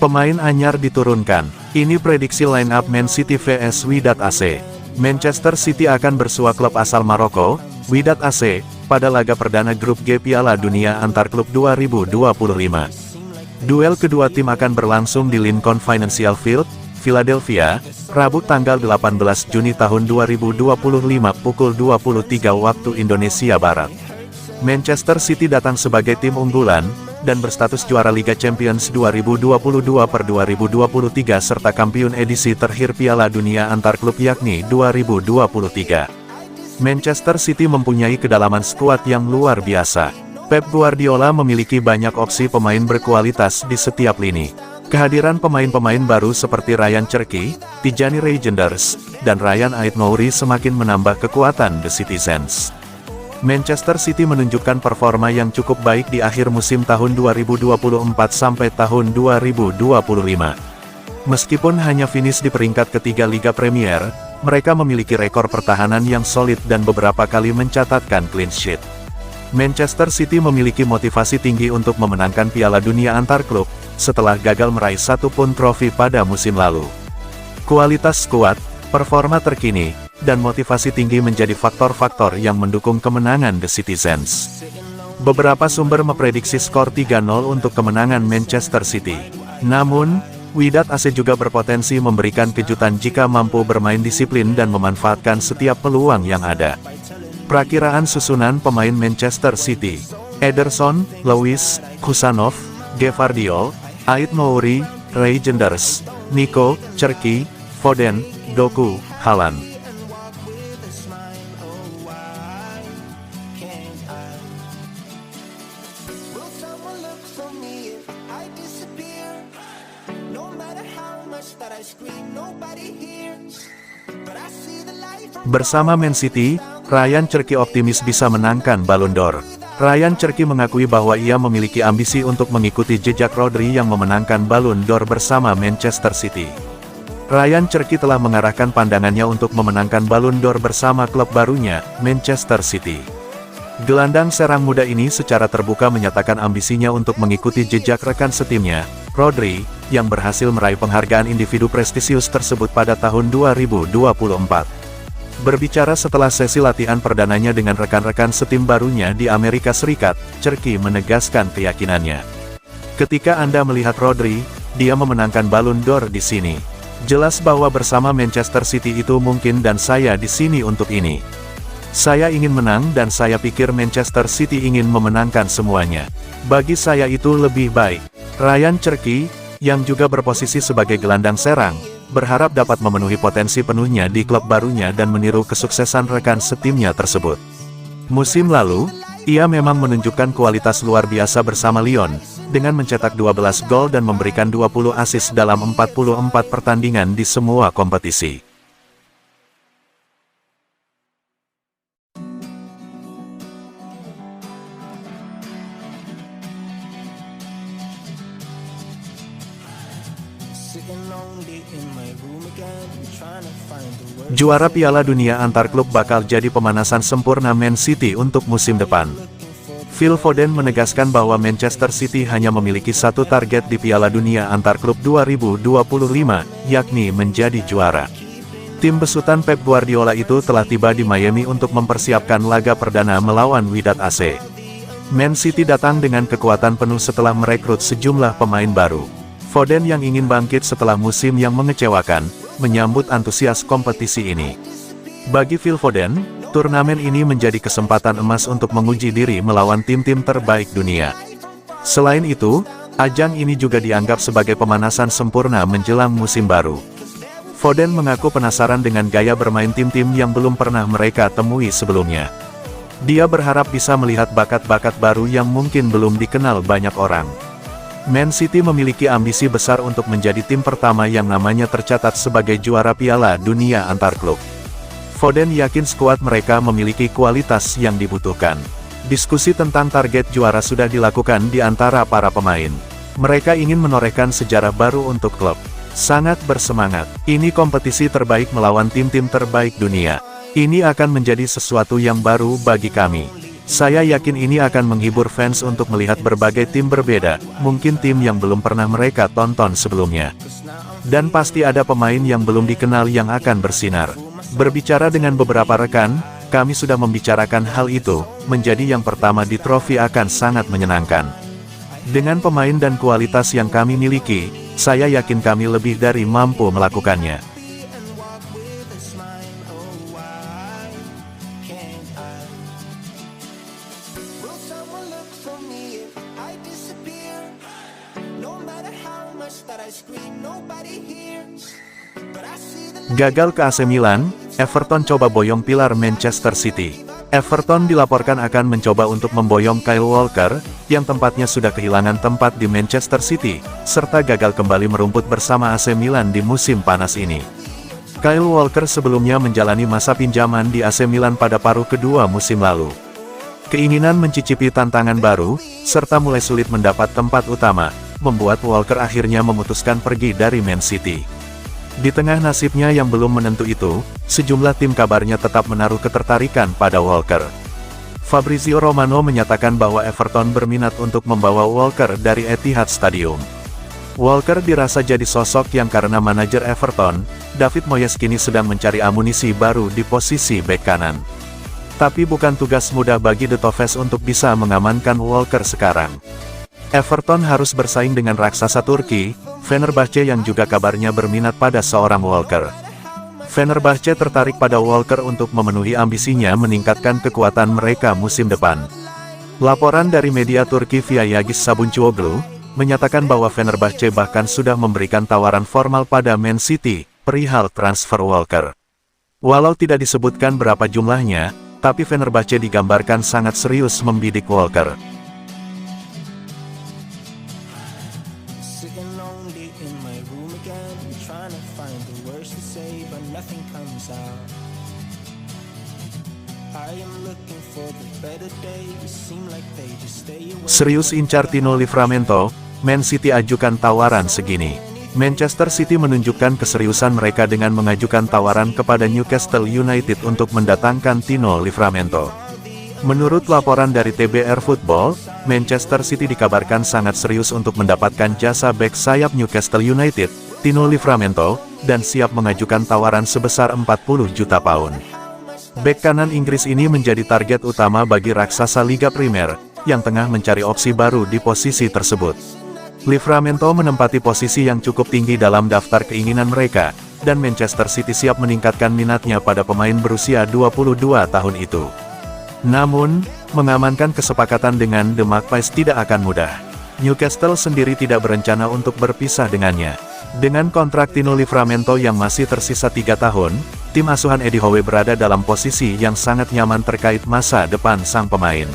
Pemain anyar diturunkan. Ini prediksi line-up Man City vs Wydad AC. Manchester City akan bersua klub asal Maroko, Wydad AC, pada laga perdana grup G Piala Dunia Antar Klub 2025. Duel kedua tim akan berlangsung di Lincoln Financial Field, Philadelphia, Rabu tanggal 18 Juni tahun 2025 pukul 23 waktu Indonesia Barat. Manchester City datang sebagai tim unggulan, dan berstatus juara Liga Champions 2022/2023 serta kampiun edisi terakhir Piala Dunia Antar Klub yakni 2023. Manchester City mempunyai kedalaman skuad yang luar biasa. Pep Guardiola memiliki banyak opsi pemain berkualitas di setiap lini. Kehadiran pemain-pemain baru seperti Ryan Cherki, Tijani Reijnders, dan Ryan Ait-Nouri semakin menambah kekuatan The Citizens. Manchester City menunjukkan performa yang cukup baik di akhir musim tahun 2024 sampai tahun 2025. Meskipun hanya finish di peringkat ketiga Liga Premier, mereka memiliki rekor pertahanan yang solid dan beberapa kali mencatatkan clean sheet. Manchester City memiliki motivasi tinggi untuk memenangkan Piala Dunia Antar Klub, setelah gagal meraih satu pun trofi pada musim lalu. Kualitas skuad, performa terkini, dan motivasi tinggi menjadi faktor-faktor yang mendukung kemenangan The Citizens. Beberapa sumber memprediksi skor 3-0 untuk kemenangan Manchester City. Namun, Wydad AC juga berpotensi memberikan kejutan jika mampu bermain disiplin dan memanfaatkan setiap peluang yang ada. Perakiraan susunan pemain Manchester City: Ederson, Lewis, Kusanov, Gvardiol, Ait-Nouri, Reijnders, Nico, Cherki, Foden, Doku, Haaland. Bersama Man City, Ryan Cherki optimis bisa menangkan Ballon d'Or. Ryan Cherki mengakui bahwa ia memiliki ambisi untuk mengikuti jejak Rodri yang memenangkan Ballon d'Or bersama Manchester City. Ryan Cherki telah mengarahkan pandangannya untuk memenangkan Ballon d'Or bersama klub barunya, Manchester City. Gelandang serang muda ini secara terbuka menyatakan ambisinya untuk mengikuti jejak rekan setimnya, Rodri, yang berhasil meraih penghargaan individu prestisius tersebut pada tahun 2024. Berbicara setelah sesi latihan perdananya dengan rekan-rekan setim barunya di Amerika Serikat, Cherki menegaskan keyakinannya. Ketika Anda melihat Rodri, dia memenangkan Ballon d'Or di sini. Jelas bahwa bersama Manchester City itu mungkin dan saya di sini untuk ini. Saya ingin menang dan saya pikir Manchester City ingin memenangkan semuanya. Bagi saya itu lebih baik. Ryan Cherki, yang juga berposisi sebagai gelandang serang, berharap dapat memenuhi potensi penuhnya di klub barunya dan meniru kesuksesan rekan setimnya tersebut. Musim lalu, ia memang menunjukkan kualitas luar biasa bersama Lyon, dengan mencetak 12 gol dan memberikan 20 assist dalam 44 pertandingan di semua kompetisi. Juara Piala Dunia Antar Klub bakal jadi pemanasan sempurna Man City untuk musim depan. Phil Foden menegaskan bahwa Manchester City hanya memiliki satu target di Piala Dunia Antar Klub 2025, yakni menjadi juara. Tim besutan Pep Guardiola itu telah tiba di Miami untuk mempersiapkan laga perdana melawan Wydad AC. Man City datang dengan kekuatan penuh setelah merekrut sejumlah pemain baru. Foden yang ingin bangkit setelah musim yang mengecewakan, menyambut antusias kompetisi ini. Bagi Phil Foden, turnamen ini menjadi kesempatan emas untuk menguji diri melawan tim-tim terbaik dunia. Selain itu, ajang ini juga dianggap sebagai pemanasan sempurna menjelang musim baru. Foden mengaku penasaran dengan gaya bermain tim-tim yang belum pernah mereka temui sebelumnya. Dia berharap bisa melihat bakat-bakat baru yang mungkin belum dikenal banyak orang. Man City memiliki ambisi besar untuk menjadi tim pertama yang namanya tercatat sebagai juara Piala Dunia Antar Klub. Foden yakin skuad mereka memiliki kualitas yang dibutuhkan. Diskusi tentang target juara sudah dilakukan di antara para pemain. Mereka ingin menorehkan sejarah baru untuk klub. Sangat bersemangat. Ini kompetisi terbaik melawan tim-tim terbaik dunia. Ini akan menjadi sesuatu yang baru bagi kami. Saya yakin ini akan menghibur fans untuk melihat berbagai tim berbeda, mungkin tim yang belum pernah mereka tonton sebelumnya. Dan pasti ada pemain yang belum dikenal yang akan bersinar. Berbicara dengan beberapa rekan, kami sudah membicarakan hal itu, menjadi yang pertama di trofi akan sangat menyenangkan. Dengan pemain dan kualitas yang kami miliki, saya yakin kami lebih dari mampu melakukannya. Gagal ke AC Milan, Everton coba boyong pilar Manchester City. Everton dilaporkan akan mencoba untuk memboyong Kyle Walker, yang tempatnya sudah kehilangan tempat di Manchester City, serta gagal kembali merumput bersama AC Milan di musim panas ini. Kyle Walker sebelumnya menjalani masa pinjaman di AC Milan pada paruh kedua musim lalu. Keinginan mencicipi tantangan baru, serta mulai sulit mendapat tempat utama, membuat Walker akhirnya memutuskan pergi dari Man City. Di tengah nasibnya yang belum menentu itu, sejumlah tim kabarnya tetap menaruh ketertarikan pada Walker. Fabrizio Romano menyatakan bahwa Everton berminat untuk membawa Walker dari Etihad Stadium. Walker dirasa jadi sosok yang karena manajer Everton, David Moyes kini sedang mencari amunisi baru di posisi bek kanan. Tapi bukan tugas mudah bagi The Toffees untuk bisa mengamankan Walker sekarang. Everton harus bersaing dengan raksasa Turki, Fenerbahce yang juga kabarnya berminat pada seorang Walker. Fenerbahce tertarik pada Walker untuk memenuhi ambisinya meningkatkan kekuatan mereka musim depan. Laporan dari media Turki via Yagis Sabuncuoglu, menyatakan bahwa Fenerbahce bahkan sudah memberikan tawaran formal pada Man City, perihal transfer Walker. Walau tidak disebutkan berapa jumlahnya, tapi Fenerbahce digambarkan sangat serius membidik Walker. Serius incar Tino Livramento, Man City ajukan tawaran segini. Manchester City menunjukkan keseriusan mereka dengan mengajukan tawaran kepada Newcastle United untuk mendatangkan Tino Livramento. Menurut laporan dari TBR Football, Manchester City dikabarkan sangat serius untuk mendapatkan jasa bek sayap Newcastle United, Tino Livramento, dan siap mengajukan tawaran sebesar 40 juta pound. Bek kanan Inggris ini menjadi target utama bagi raksasa Liga Primer, yang tengah mencari opsi baru di posisi tersebut. Livramento menempati posisi yang cukup tinggi dalam daftar keinginan mereka, dan Manchester City siap meningkatkan minatnya pada pemain berusia 22 tahun itu. Namun, mengamankan kesepakatan dengan The Magpies tidak akan mudah. Newcastle sendiri tidak berencana untuk berpisah dengannya. Dengan kontrak Tino Livramento yang masih tersisa 3 tahun, tim asuhan Eddie Howe berada dalam posisi yang sangat nyaman terkait masa depan sang pemain.